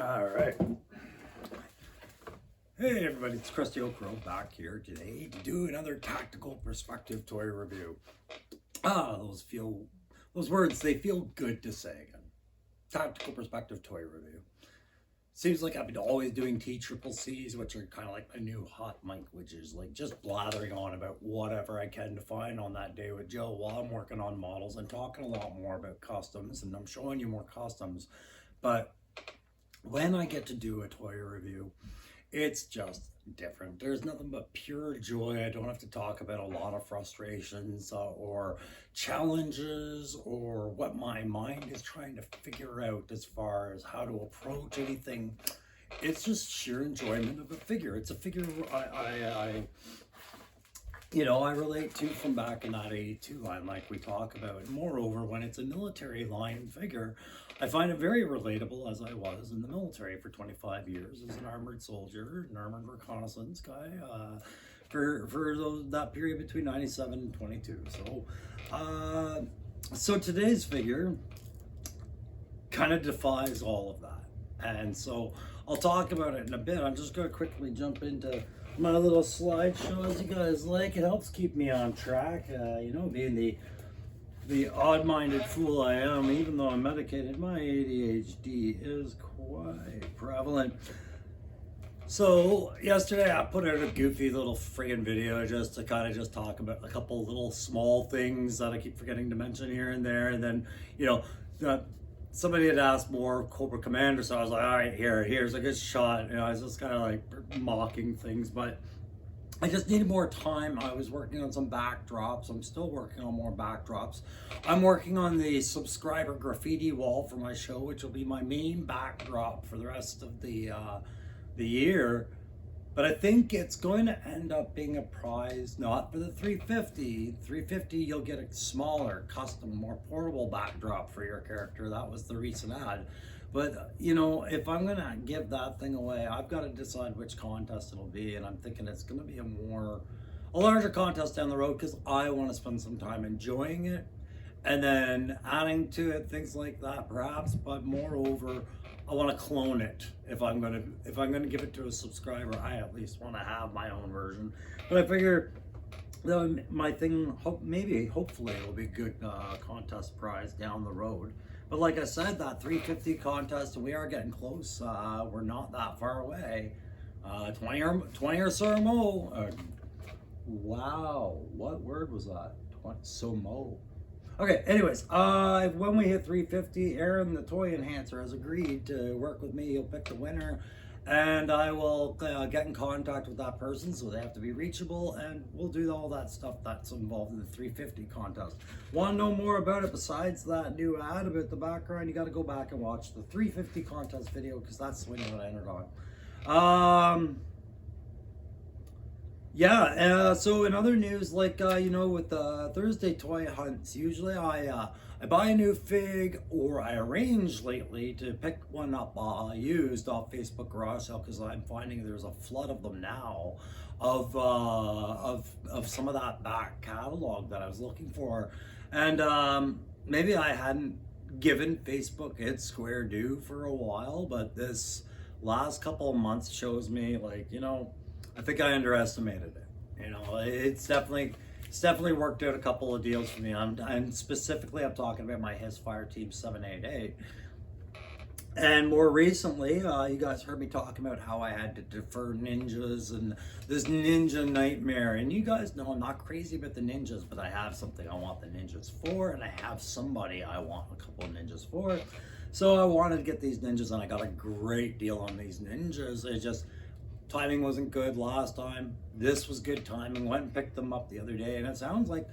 All right. Hey everybody, it's Krusty Okro back here today to do another tactical perspective toy review. Those words, they feel good to say again. Tactical perspective toy review. Seems like I've been always doing TCCCs, which are kind of like my new hot mic, which is like just blathering on about whatever I can to find on that day with Joe while I'm working on models and talking a lot more about customs, and I'm showing you more customs. But when I get to do a toy review, it's just different. There's nothing but pure joy. I don't have to talk about a lot of frustrations or challenges or what my mind is trying to figure out as far as how to approach anything. It's just sheer enjoyment of a figure. It's a figure I relate to from back in that 82 line, like we talk about. And moreover, when it's a military line figure, I find it very relatable, as I was in the military for 25 years as an armored soldier, an armored reconnaissance guy, for that period between 97 and 22. So today's figure kind of defies all of that. And so I'll talk about it in a bit. I'm just going to quickly jump into my little slideshow, as you guys like. It helps keep me on track, being the odd-minded fool I am. Even though I'm medicated, my ADHD is quite prevalent. So yesterday I put out a goofy little friggin' video just to kind of just talk about a couple little small things that I keep forgetting to mention here and there. And then, somebody had asked more Cobra Commander, so I was like, all right, here's a good shot. I was just kind of like mocking things, but I just needed more time. I was working on some backdrops. I'm still working on more backdrops. I'm working on the subscriber graffiti wall for my show, which will be my main backdrop for the rest of the year. But I think it's going to end up being a prize, not for the 350. 350, you'll get a smaller, custom, more portable backdrop for your character. That was the recent ad. But, if I'm going to give that thing away, I've got to decide which contest it'll be. And I'm thinking it's going to be a larger contest down the road, because I want to spend some time enjoying it and then adding to it, things like that perhaps. But moreover, I want to clone it. If I'm going to give it to a subscriber, I at least want to have my own version. But I figure my thing, hopefully it'll be a good contest prize down the road. But like I said, that 350 contest, we are getting close. We're not that far away. 20 or so more. Wow, what word was that? So mo. Okay, anyways, when we hit 350, Aaron, the toy enhancer, has agreed to work with me. He'll pick the winner, and I will get in contact with that person, so they have to be reachable, and we'll do all that stuff that's involved in the 350 contest. Want to know more about it besides that new ad about the background? You got to go back and watch the 350 contest video, because that's the winner that I entered on. So in other news, with the Thursday toy hunts, usually I buy a new fig, or I arrange lately to pick one up used off Facebook garage sale, because I'm finding there's a flood of them now of some of that back catalog that I was looking for. And maybe I hadn't given Facebook its square due for a while, but this last couple of months shows me, I think I underestimated it. It's definitely worked out a couple of deals for me. I'm talking about my His Fire Team 788. And more recently, you guys heard me talking about how I had to defer ninjas and this ninja nightmare. And you guys know I'm not crazy about the ninjas, but I have something I want the ninjas for, and I have somebody I want a couple of ninjas for. So I wanted to get these ninjas, and I got a great deal on these ninjas. Timing wasn't good last time. This was good timing. Went and picked them up the other day, and it sounds like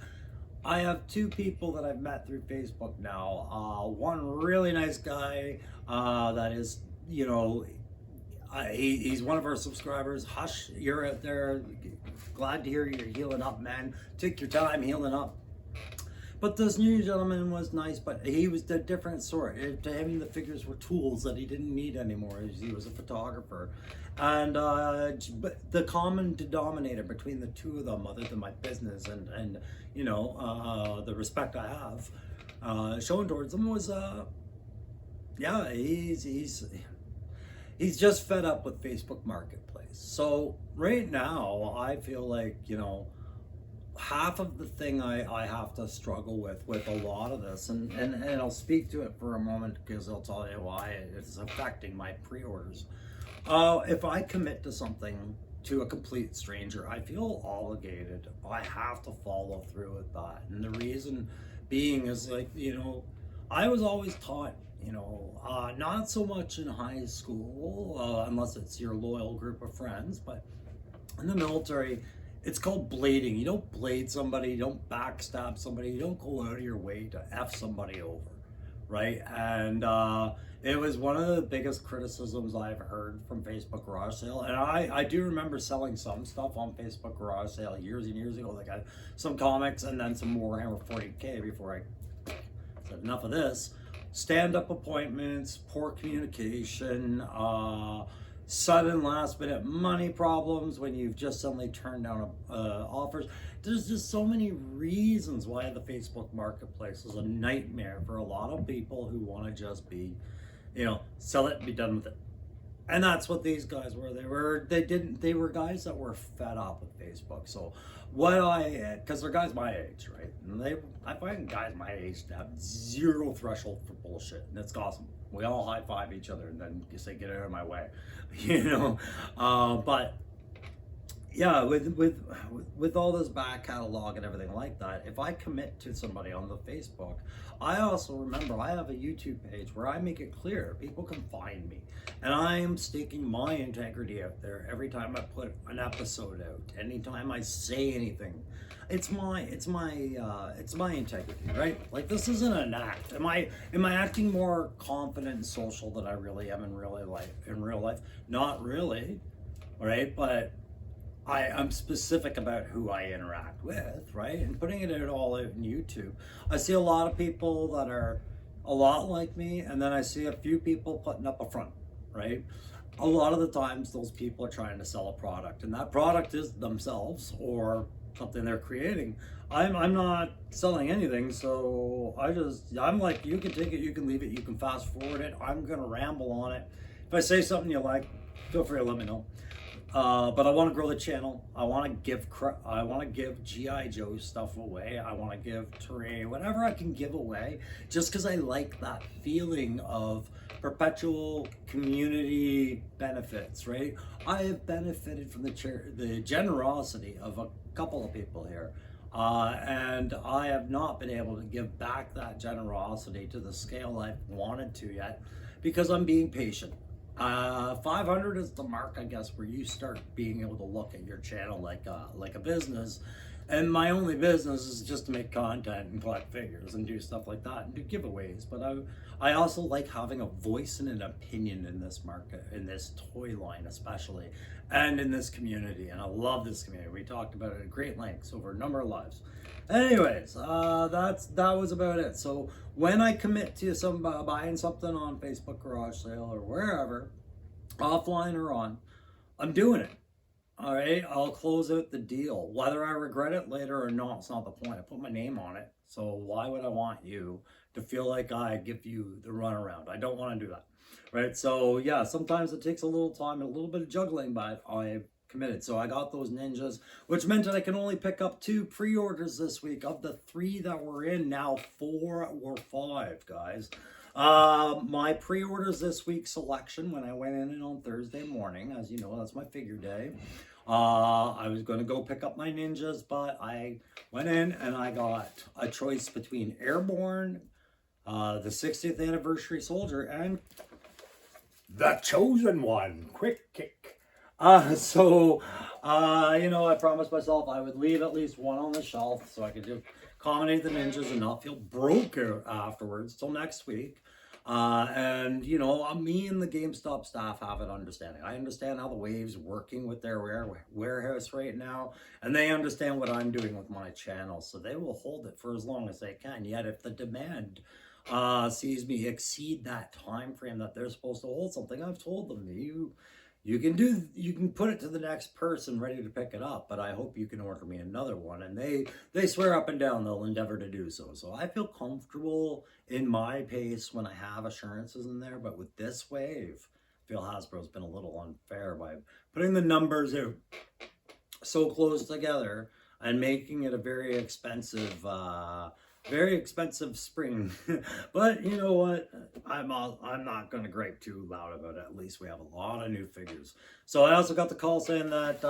I have two people that I've met through Facebook now. One really nice guy that is, he's one of our subscribers. Hush, you're out there. Glad to hear you're healing up, man. Take your time healing up. But this new gentleman was nice, but he was a different sort. To him, the figures were tools that he didn't need anymore. He was a photographer. And but the common denominator between the two of them, other than my business and the respect I have shown towards him, was he's he's just fed up with Facebook Marketplace. So right now, I feel like, half of the thing I have to struggle with a lot of this, and I'll speak to it for a moment because I'll tell you why it's affecting my pre-orders. If I commit to something to a complete stranger, I feel obligated. I have to follow through with that. And the reason being is like, I was always taught, not so much in high school, unless it's your loyal group of friends, but in the military, it's called blading. You don't blade somebody, you don't backstab somebody, you don't go out of your way to F somebody over, right? And it was one of the biggest criticisms I've heard from Facebook Garage Sale. And I do remember selling some stuff on Facebook Garage Sale years and years ago. Like some comics and then some Warhammer 40K before I said enough of this. Stand-up appointments, poor communication, sudden last-minute money problems when you've just suddenly turned down offers. There's just so many reasons why the Facebook Marketplace is a nightmare for a lot of people who want to just be, sell it and be done with it. And that's what these guys were. They were guys that were fed up with Facebook. So because they're guys my age, right? And I find guys my age to have zero threshold for bullshit, and it's awesome. We all high five each other and then say, "Get out of my way," But yeah, with all this back catalog and everything like that, if I commit to somebody on the Facebook, I also remember I have a YouTube page where I make it clear people can find me, and I am staking my integrity out there every time I put an episode out. Anytime I say anything, it's my integrity, right? Like, this isn't an act. Am I acting more confident and social than I really am in real life? Not really, right? But I'm specific about who I interact with, right? And putting it all out in YouTube. I see a lot of people that are a lot like me, and then I see a few people putting up a front, right? A lot of the times those people are trying to sell a product, and that product is themselves or something they're creating. I'm not selling anything, so I'm like, you can take it, you can leave it, you can fast forward it. I'm gonna ramble on it. If I say something you like, feel free to let me know. But I want to grow the channel. I want to give GI Joe stuff away. I want to give terrain, whatever I can give away, just because I like that feeling of perpetual community benefits, right? I have benefited from the generosity of a couple of people here, and I have not been able to give back that generosity to the scale I've wanted to yet, because I'm being patient. 500 is the mark, I guess, where you start being able to look at your channel like a business. And my only business is just to make content and collect figures and do stuff like that and do giveaways. But I also like having a voice and an opinion in this market, in this toy line especially, and in this community. And I love this community. We talked about it at great lengths over a number of lives. Anyways, that was about it. So when I commit to buying something on Facebook Garage Sale or wherever, offline or on, I'm doing it. All right, I'll close out the deal. Whether I regret it later or not, it's not the point. I put my name on it. So why would I want you to feel like I give you the runaround? I don't want to do that. Right? So yeah, sometimes it takes a little time and a little bit of juggling, but I committed. So I got those ninjas, which meant that I can only pick up 2 pre-orders this week. Of the 3 that were in, now 4 or 5, guys. My pre-orders this week selection, when I went in on Thursday morning, as you know, that's my figure day. I was going to go pick up my ninjas, but I went in and I got a choice between Airborne, the 60th anniversary soldier, and the chosen one, Quick Kick. I promised myself I would leave at least 1 on the shelf so I could accommodate the ninjas and not feel broke afterwards till next week. Me and the GameStop staff have an understanding. I understand how the Wave's working with their warehouse right now, and they understand what I'm doing with my channel, so they will hold it for as long as they can. Yet if the demand sees me exceed that time frame that they're supposed to hold something, I've told them, you can put it to the next person ready to pick it up, but I hope you can order me another one. And they swear up and down they'll endeavor to do so. So I feel comfortable in my pace when I have assurances in there, but with this Wave, feel Hasbro's been a little unfair by putting the numbers out so close together and making it a very expensive spring. But you know what? I'm not going to gripe too loud about it. At least we have a lot of new figures. So I also got the call saying that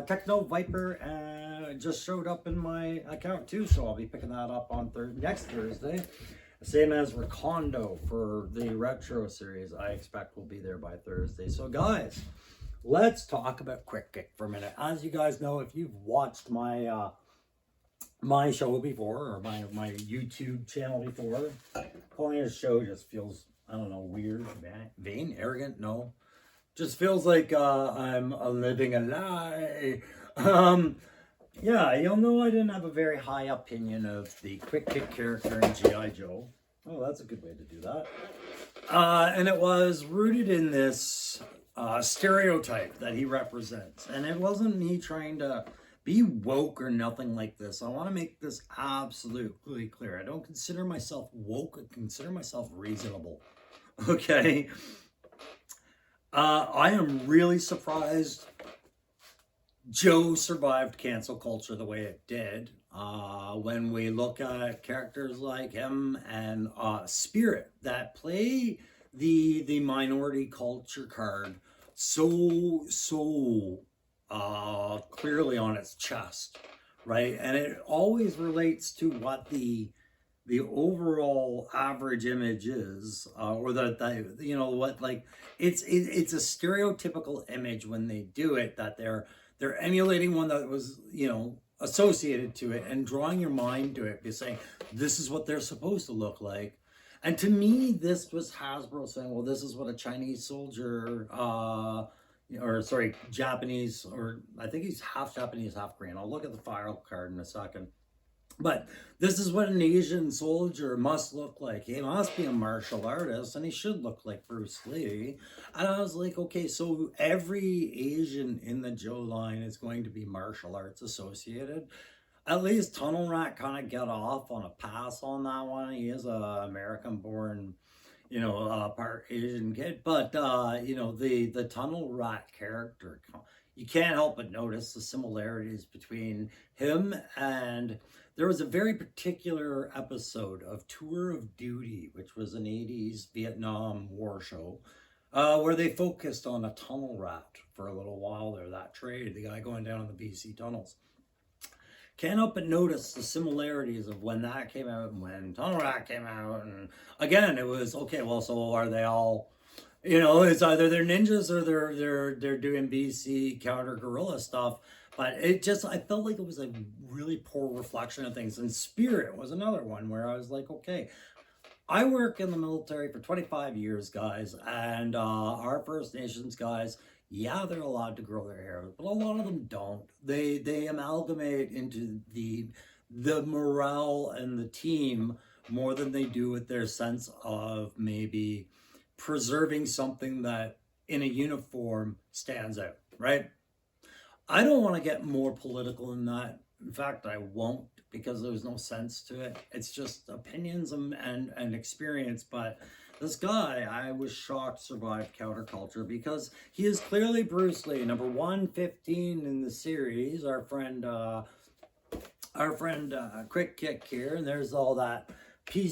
Techno Viper just showed up in my account too. So I'll be picking that up on next Thursday. Same as Recondo for the retro series. I expect will be there by Thursday. So guys, let's talk about Quick Kick for a minute. As you guys know, if you've watched my my show before, or my YouTube channel before, calling it a show just feels, I don't know, weird, vain, arrogant. No, just feels like I'm living a lie. Yeah, you'll know I didn't have a very high opinion of the Quick Kick character in G.I. Joe. Oh, that's a good way to do that. And it was rooted in this stereotype that he represents. And it wasn't me trying to be woke or nothing like this. I want to make this absolutely clear. I don't consider myself woke. I consider myself reasonable. Okay? I am really surprised Joe survived cancel culture the way it did. When we look at characters like him and Spirit that play the minority culture card so clearly on its chest, right? And it always relates to what the overall average image is, or the you know what, like it's a stereotypical image when they do it, that they're emulating one that was, you know, associated to it and drawing your mind to it by saying this is what they're supposed to look like. And to me, this was Hasbro saying, well, this is what a Chinese soldier, or sorry, Japanese, or I think he's half Japanese, half Korean. I'll look at the file card in a second. But this is what an Asian soldier must look like. He must be a martial artist, and he should look like Bruce Lee. And I was like, okay, so every Asian in the Joe line is going to be martial arts associated. At least Tunnel Rat kind of got off on a pass on that one. He is a American-born, you know, part Asian kid. But, you know, the Tunnel Rat character, you can't help but notice the similarities between him and... There was a very particular episode of Tour of Duty, which was an 80s Vietnam War show, where they focused on a tunnel rat for a little while there, that trade, the guy going down in the BC tunnels. Can't help but notice the similarities of when that came out and when Tunnel Rat came out. And again, it was, okay, well, so are they all, you know, it's either they're ninjas or they're doing BC counter guerrilla stuff. But it just, I felt like it was a really poor reflection of things. And Spirit was another one where I was like, okay, I work in the military for 25 years, guys. And our First Nations guys, yeah, they're allowed to grow their hair, but a lot of them don't. They amalgamate into the morale and the team more than they do with their sense of maybe preserving something that in a uniform stands out, right? I don't want to get more political than that. In fact, I won't, because there's no sense to it. It's just opinions and experience. But this guy, I was shocked, survived counterculture, because he is clearly Bruce Lee, number 115 in the series. Our friend Quick Kick here, and there's all that the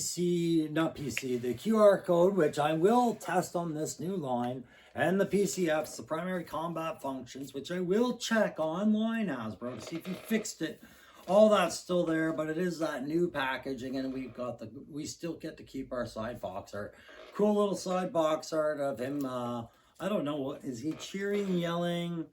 QR code, which I will test on this new line. And the PCFs, the primary combat functions, which I will check online, Hasbro, to see if you fixed it. All that's still there, but it is that new packaging, and we still get to keep our side box art. Cool little side box art of him. I don't know, is he cheering, yelling?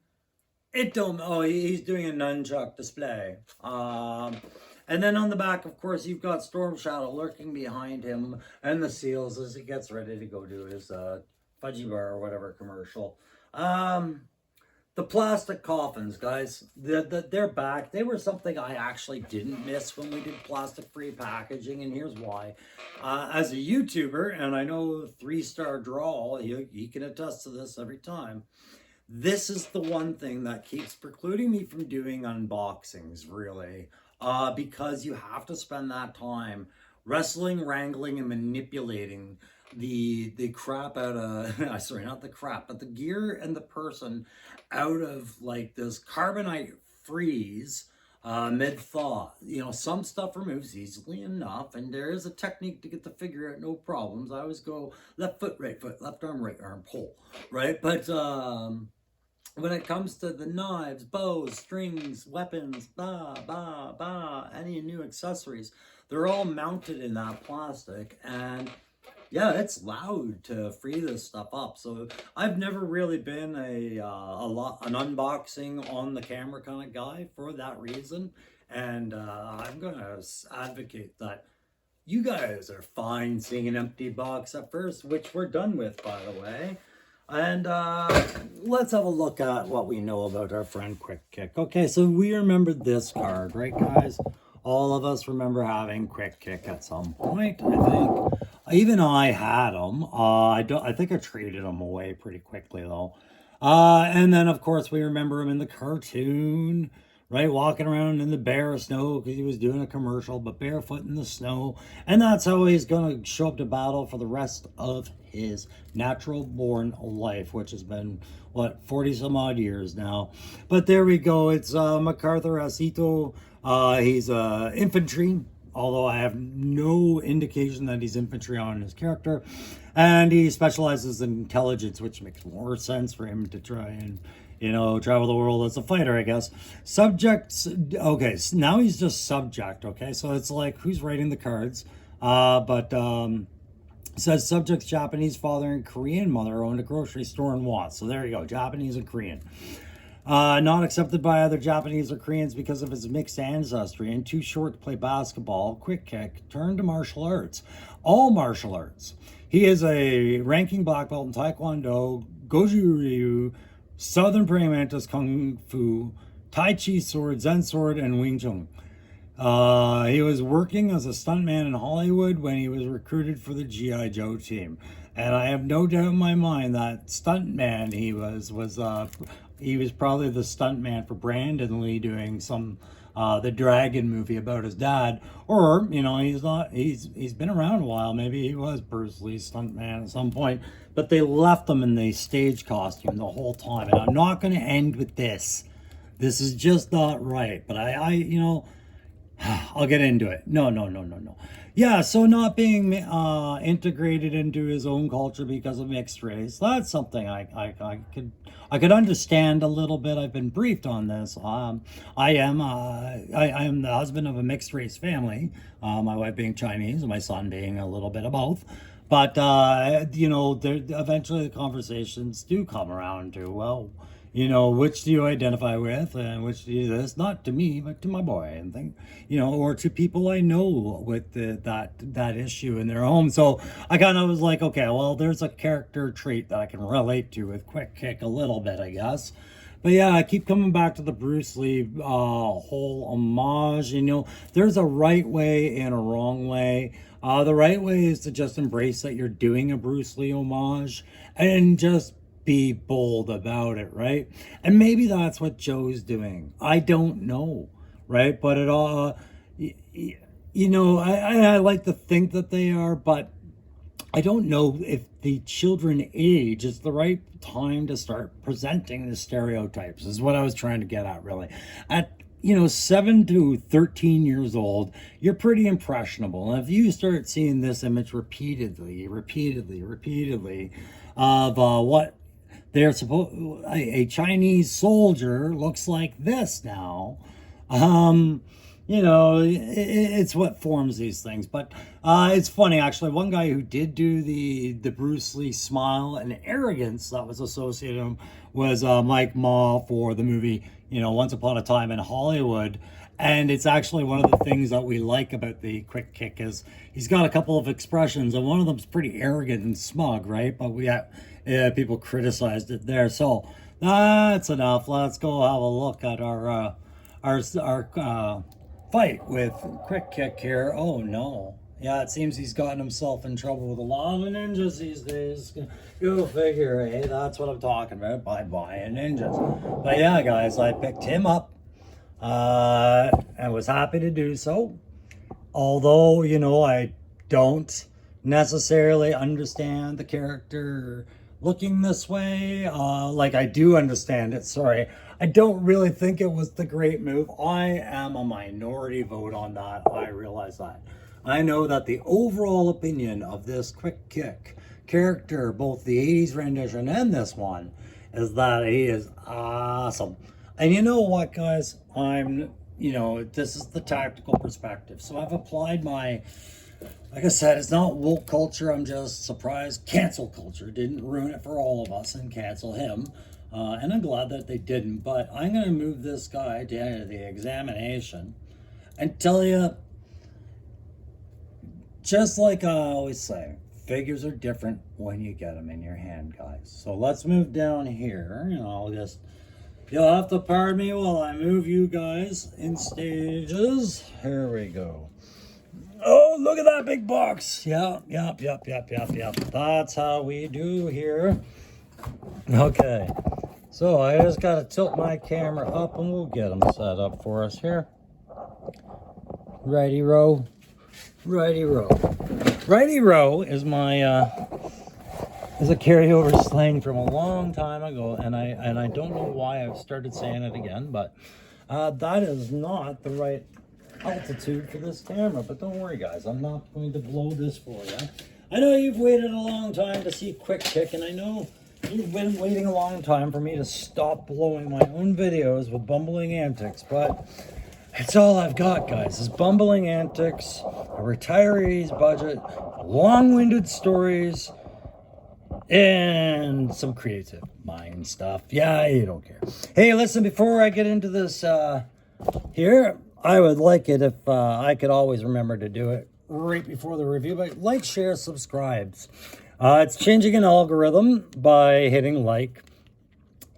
He's doing a nunchuck display. And then on the back, of course, you've got Storm Shadow lurking behind him, and the seals as he gets ready to go do his Fudgy Bar or whatever commercial. The plastic coffins, guys, they're back. They were something I actually didn't miss when we did plastic-free packaging, and here's why. As a YouTuber, and I know 3-star draw, you can attest to this every time, this is the one thing that keeps precluding me from doing unboxings, really, because you have to spend that time wrestling, wrangling, and manipulating the crap out of sorry, not the crap, but the gear and the person out of like this carbonite freeze mid thaw. You know, some stuff removes easily enough, and there is a technique to get the figure out, no problems. I always go left foot, left arm, pull, right? But when it comes to the knives, bows, strings, weapons, any new accessories, they're all mounted in that plastic, and yeah, it's loud to free this stuff up. So I've never really been an unboxing on the camera kind of guy for that reason, and I'm gonna advocate that you guys are fine seeing an empty box at first, which we're done with, by the way. And let's have a look at what we know about our friend Quick Kick. Okay, so we remember this card, right, guys? All of us remember having Quick Kick at some point, I think. Even I had him. I think I traded him away pretty quickly, though. And then, of course, we remember him in the cartoon, right? Walking around in the bare snow because he was doing a commercial, but barefoot in the snow. And that's how he's going to show up to battle for the rest of his natural born life, which has been, what, 40 some odd years now. But there we go. It's MacArthur Asito. He's infantry, although I have no indication that he's infantry on his character. And he specializes in intelligence, which makes more sense for him to try and, you know, travel the world as a fighter, I guess. Subjects, okay, so now he's just subject, okay? So it's like, who's writing the cards? It says subject's Japanese father and Korean mother owned a grocery store in Watts. So there you go, Japanese and Korean. Not accepted by other Japanese or Koreans because of his mixed ancestry and too short to play basketball. Quick Kick turned to martial arts. All martial arts. He is a ranking black belt in Taekwondo, Goju Ryu, Southern Praying Mantis Kung Fu, Tai Chi sword, Zen sword, and Wing Chun. He was working as a stuntman in Hollywood when he was recruited for the G.I. Joe team. And I have no doubt in my mind that stuntman he was probably the stuntman for Brandon Lee doing some the Dragon movie about his dad. Or, you know, he's been around a while. Maybe he was Bruce Lee's stuntman at some point. But they left him in the stage costume the whole time. And I'm not going to end with this. This is just not right. But I you know, I'll get into it. No. Yeah, so not being integrated into his own culture because of mixed race, that's something I could understand a little bit. I've been briefed on this. I am the husband of a mixed race family, my wife being Chinese and my son being a little bit of both. But, you know, eventually the conversations do come around to, well, you know, which do you identify with and which do you this? Not to me, but to my boy and thing, you know, or to people I know with that issue in their home. So I kind of was like, okay, well, there's a character trait that I can relate to with Quick Kick a little bit, I guess. But yeah, I keep coming back to the Bruce Lee whole homage. You know, there's a right way and a wrong way. The right way is to just embrace that you're doing a Bruce Lee homage and just be bold about it, right? And maybe that's what Joe's doing. I don't know, right? But it all, you know, I like to think that they are, but I don't know if the children age is the right time to start presenting the stereotypes, is what I was trying to get at, really. At, you know, 7 to 13 years old, you're pretty impressionable. And if you start seeing this image repeatedly of what they're supposed, a Chinese soldier looks like this now. You know, it's what forms these things. But it's funny, actually. One guy who did do the Bruce Lee smile and arrogance that was associated with him was Mike Ma for the movie, you know, Once Upon a Time in Hollywood. And it's actually one of the things that we like about the Quick Kick is he's got a couple of expressions, and one of them's pretty arrogant and smug, right? But we have people criticized it there. So that's enough. Let's go have a look at our fight with Quick Kick here. Oh no. Yeah, it seems he's gotten himself in trouble with a lot of ninjas these days. Go figure, eh? That's what I'm talking about by buying ninjas. But yeah, guys, I picked him up. I was happy to do so. Although, you know, I don't necessarily understand the character looking this way. Like, I do understand it, sorry. I don't really think it was the great move. I am a minority vote on that. I realize that. I know that the overall opinion of this Quick Kick character, both the 80s rendition and this one, is that he is awesome. And you know what, guys? This is the tactical perspective. So I've applied like I said, it's not woke culture. I'm just surprised cancel culture didn't ruin it for all of us and cancel him. And I'm glad that they didn't. But I'm going to move this guy to the examination and tell you, just like I always say, figures are different when you get them in your hand, guys. So let's move down here. You'll have to pardon me while I move you guys in stages. Here we go. Oh, look at that big box. Yep. That's how we do here. Okay. So I just got to tilt my camera up and we'll get them set up for us here. Righty row. Righty row. Righty row is my is a carryover slang from a long time ago, and I don't know why I've started saying it again, but that is not the right altitude for this camera. But don't worry, guys, I'm not going to blow this for you. I know you've waited a long time to see Quick Kick, and I know you've been waiting a long time for me to stop blowing my own videos with bumbling antics, but it's all I've got, guys, is bumbling antics, a retiree's budget, long-winded stories, and some creative mind stuff. Yeah, you don't care. Hey, listen, before I get into this here, I would like it if I could always remember to do it right before the review, but like, share, subscribes. It's changing an algorithm by hitting like.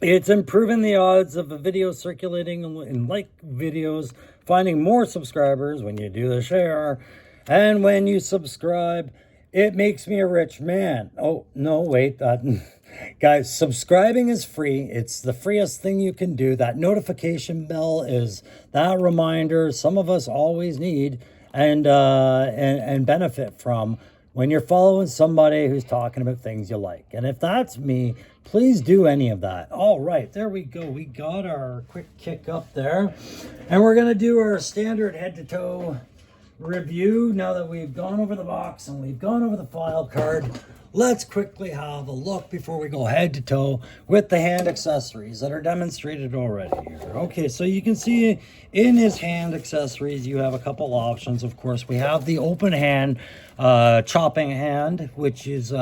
It's improving the odds of a video circulating in like videos, finding more subscribers when you do the share. And when you subscribe, it makes me a rich man. Oh, no, wait. Guys, subscribing is free. It's the freest thing you can do. That notification bell is that reminder some of us always need and benefit from when you're following somebody who's talking about things you like. And if that's me, please do any of that. All right, there we go. We got our Quick Kick up there. And we're going to do our standard head-to-toe review. Now that we've gone over the box and we've gone over the file card, let's quickly have a look before we go head-to-toe with the hand accessories that are demonstrated already here. Okay, so you can see in his hand accessories, you have a couple options. Of course, we have the open hand, chopping hand, which is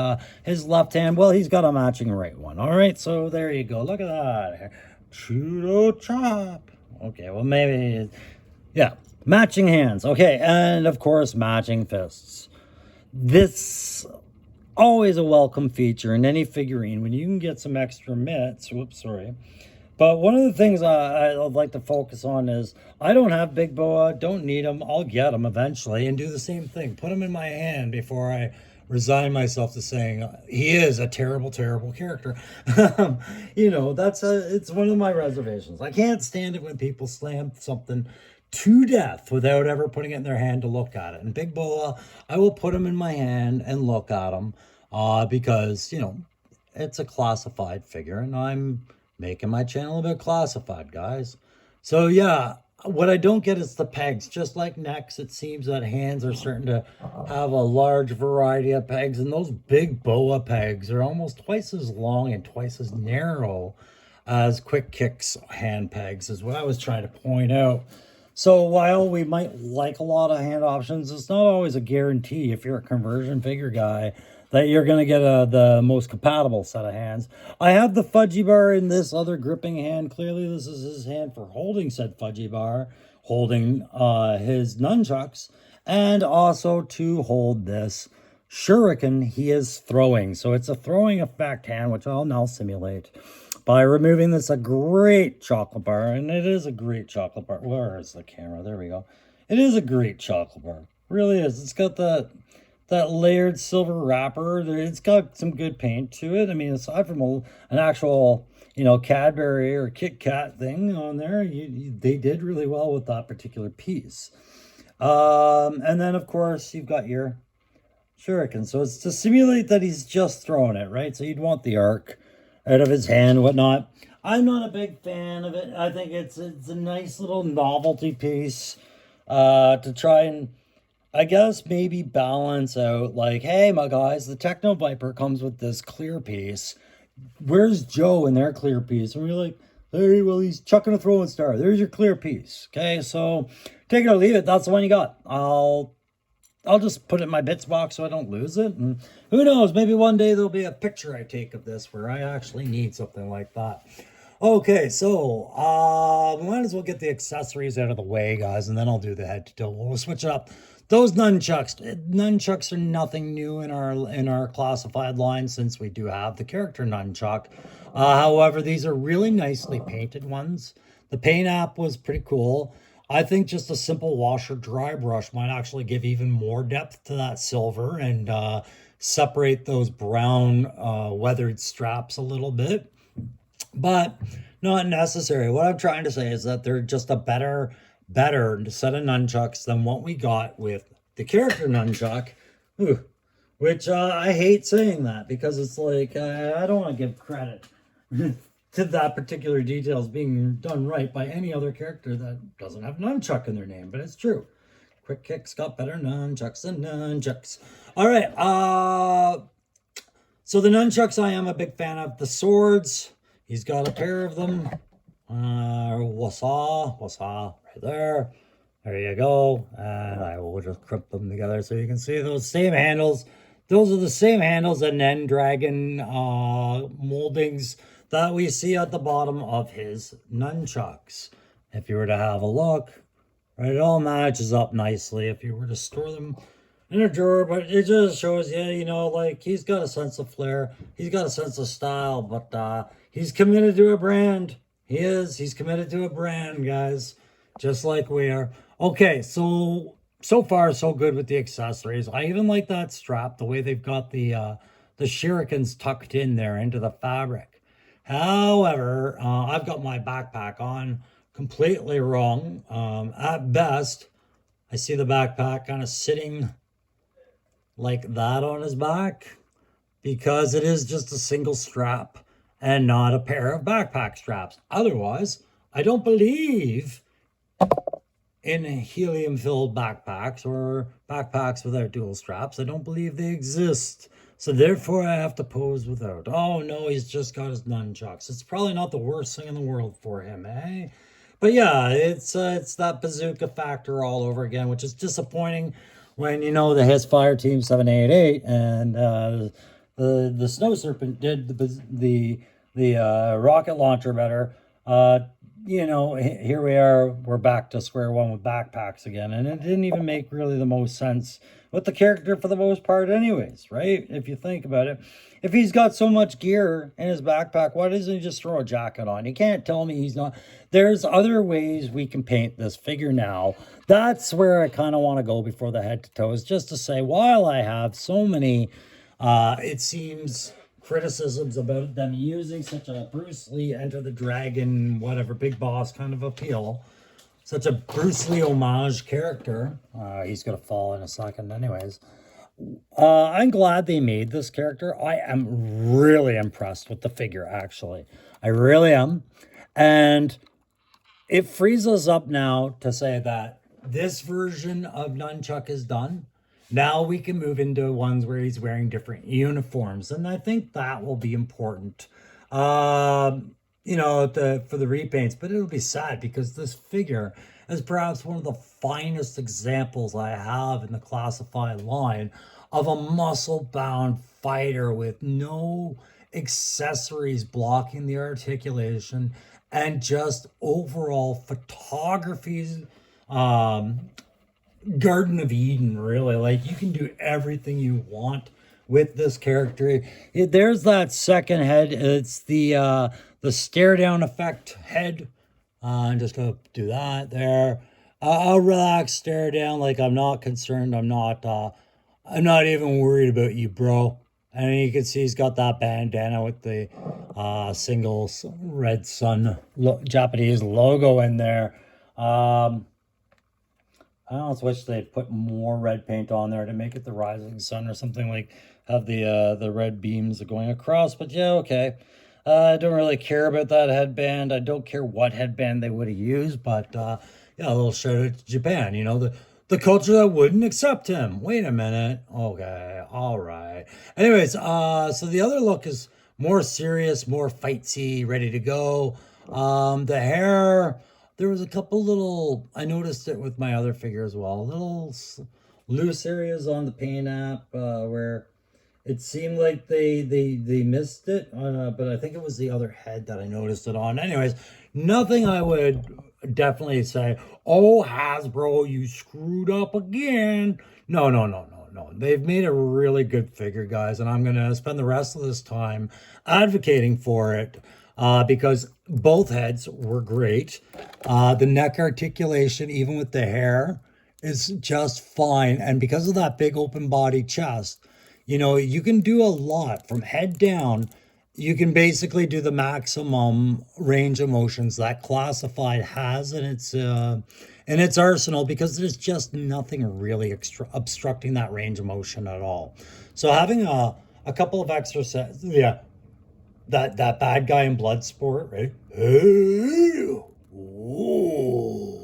his left hand. Well, he's got a matching right one. All right, so there you go. Look at that. Chudo chop. Okay, well, maybe, yeah, matching hands. Okay, and of course, matching fists. This always a welcome feature in any figurine when you can get some extra mitts. Whoops, sorry. But one of the things I'd like to focus on is I don't have Big Boa, don't need him. I'll get him eventually and do the same thing. Put him in my hand before I resign myself to saying he is a terrible, terrible character. You know, it's one of my reservations. I can't stand it when people slam something to death without ever putting it in their hand to look at it. And Big Boa, I will put him in my hand and look at him because, you know, it's a classified figure and I'm making my channel a bit classified, guys. So yeah, what I don't get is the pegs. Just like necks, it seems that hands are starting to have a large variety of pegs, and those Big Boa pegs are almost twice as long and twice as narrow as Quick Kick's hand pegs, is what I was trying to point out. So while we might like a lot of hand options, it's not always a guarantee if you're a conversion figure guy that you're going to get the most compatible set of hands. I have the fudgy bar in this other gripping hand. Clearly this is his hand for holding said fudgy bar, holding his nunchucks, and also to hold this shuriken he is throwing. So it's a throwing effect hand, which I'll now simulate by removing this a great chocolate bar. And it is a great chocolate bar. Where is the camera? There we go. It is a great chocolate bar. It really is. It's got that layered silver wrapper. It's got some good paint to it. I mean, aside from an actual, you know, Cadbury or Kit Kat thing on there, they did really well with that particular piece. And then, of course, you've got your shuriken. So it's to simulate that he's just throwing it, right? So you'd want the arc out of his hand, whatnot. I'm not a big fan of it. I think it's a nice little novelty piece to try and, I guess, maybe balance out, like, hey, my guys, the Techno Viper comes with this clear piece. Where's Joe in their clear piece? And we're like, hey, well, he's chucking a throwing star. There's your clear piece. Okay, so take it or leave it. That's the one you got. I'll just put it in my bits box so I don't lose it. And who knows, maybe one day there'll be a picture I take of this where I actually need something like that. Okay, so we might as well get the accessories out of the way, guys, and then I'll do the head to toe. We'll switch it up. Those nunchucks are nothing new in our classified line, since we do have the character nunchuck. However, these are really nicely painted ones. The paint app was pretty cool. I think just a simple wash or dry brush might actually give even more depth to that silver and separate those brown weathered straps a little bit. But not necessary. What I'm trying to say is that they're just a better set of nunchucks than what we got with the character nunchuck. Which I hate saying that, because it's like, I don't want to give credit to that particular details being done right by any other character that doesn't have nunchuck in their name, but it's true. Quick Kicks got better nunchucks than nunchucks. All right, so the nunchucks I am a big fan of. The swords, he's got a pair of them. Wasa, right there. There you go. And I will just crimp them together so you can see those same handles. Those are the same handles and then dragon moldings that we see at the bottom of his nunchucks. If you were to have a look, right, it all matches up nicely if you were to store them in a drawer, but it just shows you, you know, like, he's got a sense of flair, he's got a sense of style, but he's committed to a brand. He's committed to a brand, guys, just like we are. Okay, so far so good with the accessories. I even like that strap, the way they've got the shurikens tucked in there into the fabric. However, I've got my backpack on completely wrong. At best, I see the backpack kind of sitting like that on his back, because it is just a single strap and not a pair of backpack straps. Otherwise, I don't believe in helium-filled backpacks or backpacks without dual straps. I don't believe they exist. So therefore, I have to pose without. Oh, no, he's just got his nunchucks. It's probably not the worst thing in the world for him, eh? But yeah, it's that bazooka factor all over again, which is disappointing when, you know, the Hissfire Team 788 and the Snow Serpent did the rocket launcher better. You know, here we are, we're back to square one with backpacks again, and it didn't even make really the most sense with the character for the most part anyways, right? If you think about it, if he's got so much gear in his backpack, why doesn't he just throw a jacket on? You can't tell me he's not. There's other ways we can paint this figure now. That's where I kind of want to go before the head to toe, is just to say, while I have so many, it seems, criticisms about them using such a Bruce Lee Enter the Dragon, whatever, big boss kind of appeal, such a Bruce Lee homage character. He's gonna fall in a second anyways. I'm glad they made this character. I am really impressed with the figure, actually. I really am. And it frees us up now to say that this version of Nunchuck is done. Now we can move into ones where he's wearing different uniforms, and I think that will be important, you know, for the repaints. But it'll be sad, because this figure is perhaps one of the finest examples I have in the classified line of a muscle-bound fighter with no accessories blocking the articulation, and just overall photography, Garden of Eden, really. Like, you can do everything you want with this character. There's that second head. It's the stare down effect head. I'm just gonna do that there. I'll relax, stare down, like I'm not concerned. I'm not even worried about you, bro. And you can see he's got that bandana with the single red sun Japanese logo in there. I almost wish they'd put more red paint on there to make it the rising sun or something, like have the red beams going across. But yeah, okay. I don't really care about that headband. I don't care what headband they would have used, but yeah, a little shout out to Japan. You know, the culture that wouldn't accept him. Wait a minute. Okay, all right. Anyways, so the other look is more serious, more fightsy, ready to go. The hair, there was a couple little, I noticed it with my other figure as well, loose areas on the paint app where it seemed like they missed it, but I think it was the other head that I noticed it on. Anyways, nothing I would definitely say, oh, Hasbro, you screwed up again. No, no, no, no, no. They've made a really good figure, guys, and I'm going to spend the rest of this time advocating for it because both heads were great. The neck articulation, even with the hair, is just fine. And because of that big open body chest, you know, you can do a lot from head down. You can basically do the maximum range of motions that Classified has in its arsenal, because there's just nothing really obstructing that range of motion at all. So having a couple of extra sets, yeah, that bad guy in Bloodsport, right? Hey, ooh.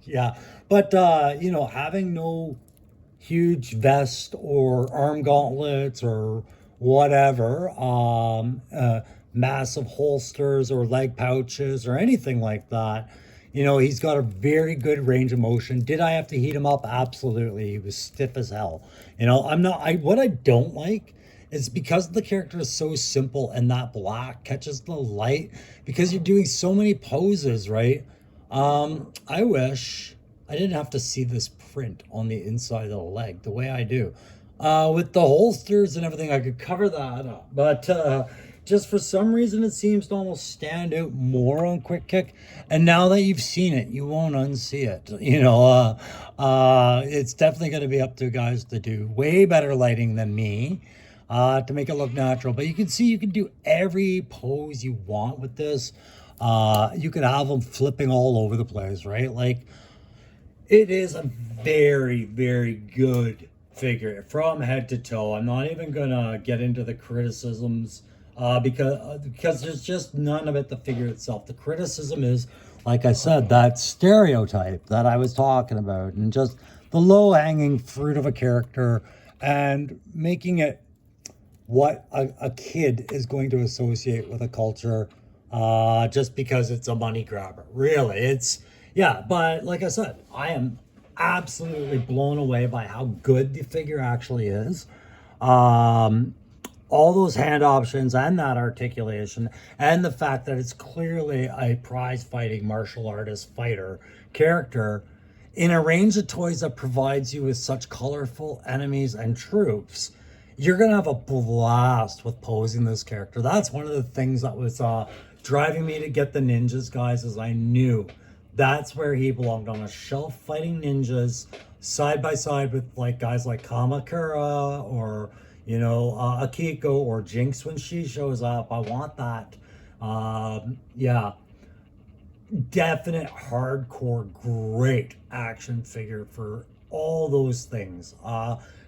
Yeah, but you know, having no huge vest or arm gauntlets or whatever, massive holsters or leg pouches or anything like that. You know, he's got a very good range of motion. Did I have to heat him up? Absolutely. He was stiff as hell. You know, what I don't like is because the character is so simple and that black catches the light, because you're doing so many poses, right? I wish I didn't have to see this print on the inside of the leg the way I do. With the holsters and everything, I could cover that up. But just for some reason, it seems to almost stand out more on Quick Kick. And now that you've seen it, you won't unsee it. You know, it's definitely going to be up to guys to do way better lighting than me to make it look natural. But you can see you can do every pose you want with this. You could have them flipping all over the place, right? Like, it is a very, very good figure from head to toe. I'm not even gonna get into the criticisms because there's just none of it. The figure itself. The criticism is, like I said, that stereotype that I was talking about, and just the low-hanging fruit of a character, and making it what a kid is going to associate with a culture just because it's a money grabber. Really, it's, yeah, but like I said, I am absolutely blown away by how good the figure actually is. All those hand options and that articulation, and the fact that it's clearly a prize fighting martial artist fighter character in a range of toys that provides you with such colorful enemies and troops. You're gonna have a blast with posing this character. That's one of the things that was driving me to get the ninjas, guys, is I knew that's where he belonged, on a shelf fighting ninjas side by side with like guys like Kamakura or, you know, Akiko or Jinx when she shows up. I want that. Yeah, definite hardcore great action figure for all those things.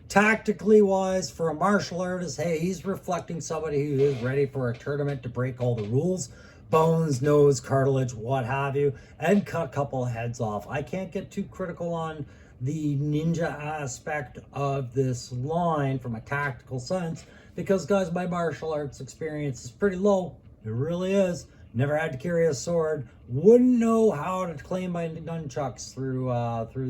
Tactically wise, for a martial artist, hey, he's reflecting somebody who is ready for a tournament to break all the rules, bones, nose, cartilage, what have you, and cut a couple of heads off. I can't get too critical on the ninja aspect of this line from a tactical sense, because, guys, my martial arts experience is pretty low. It really is. Never had to carry a sword. Wouldn't know how to claim my nunchucks through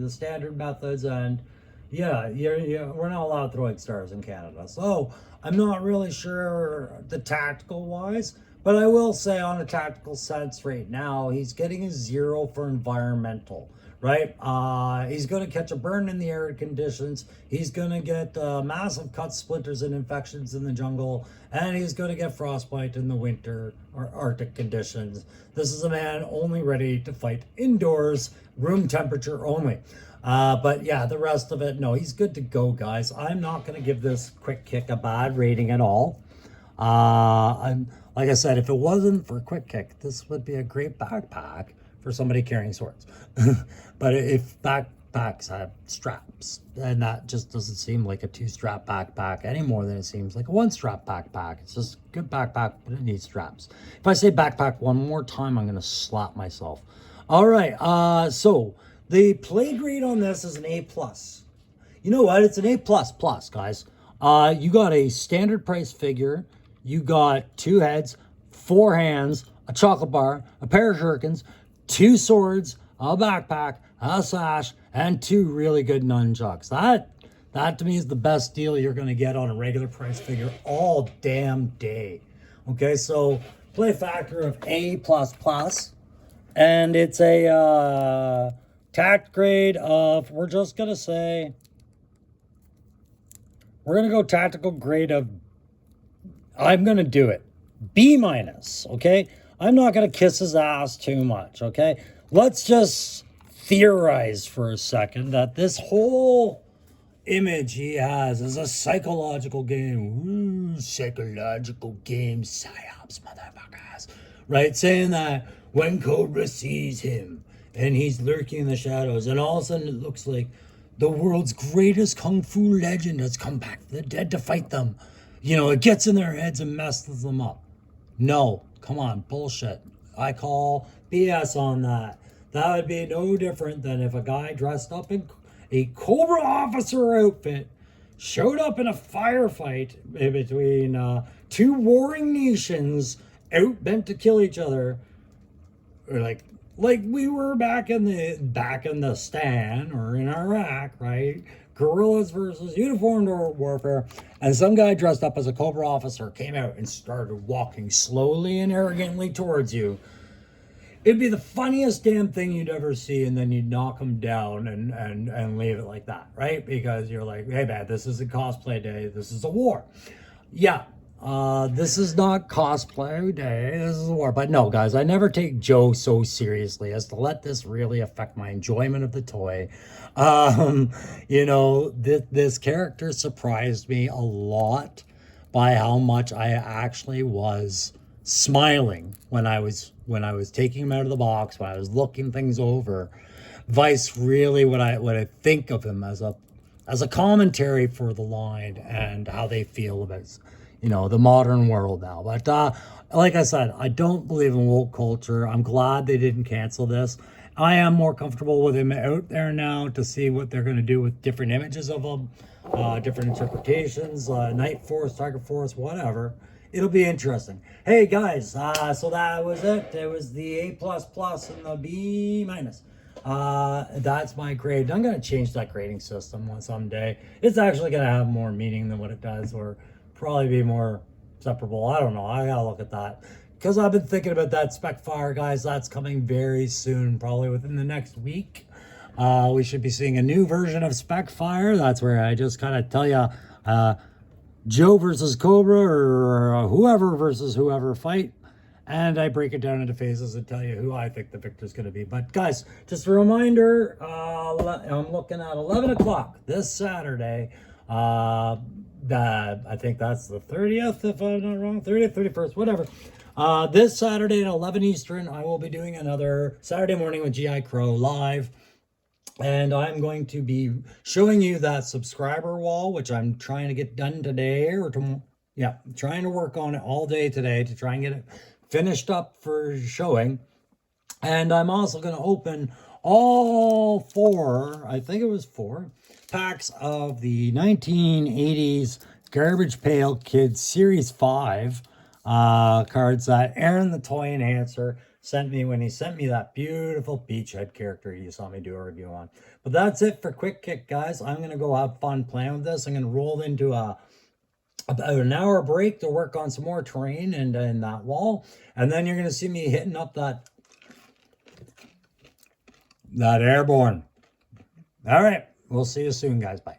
the standard methods, and yeah, we're not allowed throwing stars in Canada. So I'm not really sure the tactical wise, but I will say on a tactical sense right now, he's getting a 0 for environmental, right? He's going to catch a burn in the arid conditions. He's going to get massive cuts, splinters, and infections in the jungle. And he's going to get frostbite in the winter or Arctic conditions. This is a man only ready to fight indoors, room temperature only. But yeah, the rest of it, no, he's good to go, guys. I'm not going to give this Quick Kick a bad rating at all. Like I said, if it wasn't for Quick Kick, this would be a great backpack for somebody carrying swords. But if backpacks have straps, and that just doesn't seem like a 2-strap backpack any more than it seems like a 1-strap backpack. It's just a good backpack, but it needs straps. If I say backpack one more time, I'm gonna slap myself. All right, so the play grade on this is an A+. You know what? It's an A++, guys. You got a standard price figure. You got 2 heads, 4 hands, a chocolate bar, a pair of shurikens, 2 swords, a backpack, a sash, and 2 really good nunchucks. That to me is the best deal you're going to get on a regular price figure all damn day. Okay, so play factor of A++, and it's a tact grade of, we're just going to say, we're going to go tactical grade of, I'm going to do it, B-, okay? I'm not going to kiss his ass too much, okay? Let's just theorize for a second that this whole image he has is a psychological game. Ooh, psychological game, psyops, motherfuckers. Right? Saying that when Cobra sees him and he's lurking in the shadows, and all of a sudden it looks like the world's greatest kung fu legend has come back from the dead to fight them. You know, it gets in their heads and messes them up. No, come on, bullshit. I call BS on that. That would be no different than if a guy dressed up in a Cobra officer outfit showed up in a firefight between 2 warring nations out bent to kill each other, or like we were back in the Stan or in Iraq, right? Guerrillas versus uniformed warfare, and some guy dressed up as a Cobra officer came out and started walking slowly and arrogantly towards you. It'd be the funniest damn thing you'd ever see, and then you'd knock him down and leave it like that, right? Because you're like, hey man, this isn't cosplay day, this is a war. Yeah, this is not cosplay day, this is a war. But no, guys, I never take Joe so seriously as to let this really affect my enjoyment of the toy. You know, this character surprised me a lot by how much I actually was smiling when I was taking him out of the box, when I was looking things over. Vice really what I think of him as a commentary for the line and how they feel about, you know, the modern world now. But like I said, I don't believe in woke culture. I'm glad they didn't cancel this. I am more comfortable with him out there now to see what they're going to do with different images of him, different interpretations, Night Force, Tiger Force, whatever. It'll be interesting. Hey guys, so that was it. It was the A++ and the B-. That's my grade. I'm going to change that grading system one someday. It's actually going to have more meaning than what it does, or probably be more separable. I don't know. I got to look at that. Because I've been thinking about that Specfire, guys. That's coming very soon, probably within the next week. We should be seeing a new version of Specfire. That's where I just kind of tell you Joe versus Cobra, or whoever versus whoever fight. And I break it down into phases and tell you who I think the victor is going to be. But guys, just a reminder, I'm looking at 11 o'clock this Saturday. I think that's the 30th, if I'm not wrong, 30th, 31st, whatever. This Saturday at 11 Eastern, I will be doing another Saturday Morning with G.I. Crow live. And I'm going to be showing you that subscriber wall, which I'm trying to get done today, or tomorrow. Yeah, trying to work on it all day today to try and get it finished up for showing. And I'm also going to open all 4, I think it was 4, packs of the 1980s Garbage Pail Kids Series 5 cards that Aaron the Toy Enhancer sent me when he sent me that beautiful Beachhead character you saw me do a review on. But that's it for Quick Kick, guys. I'm going to go have fun playing with this. I'm going to roll into about an hour break to work on some more terrain and in that wall. And then you're going to see me hitting up that airborne. All right. We'll see you soon, guys. Bye.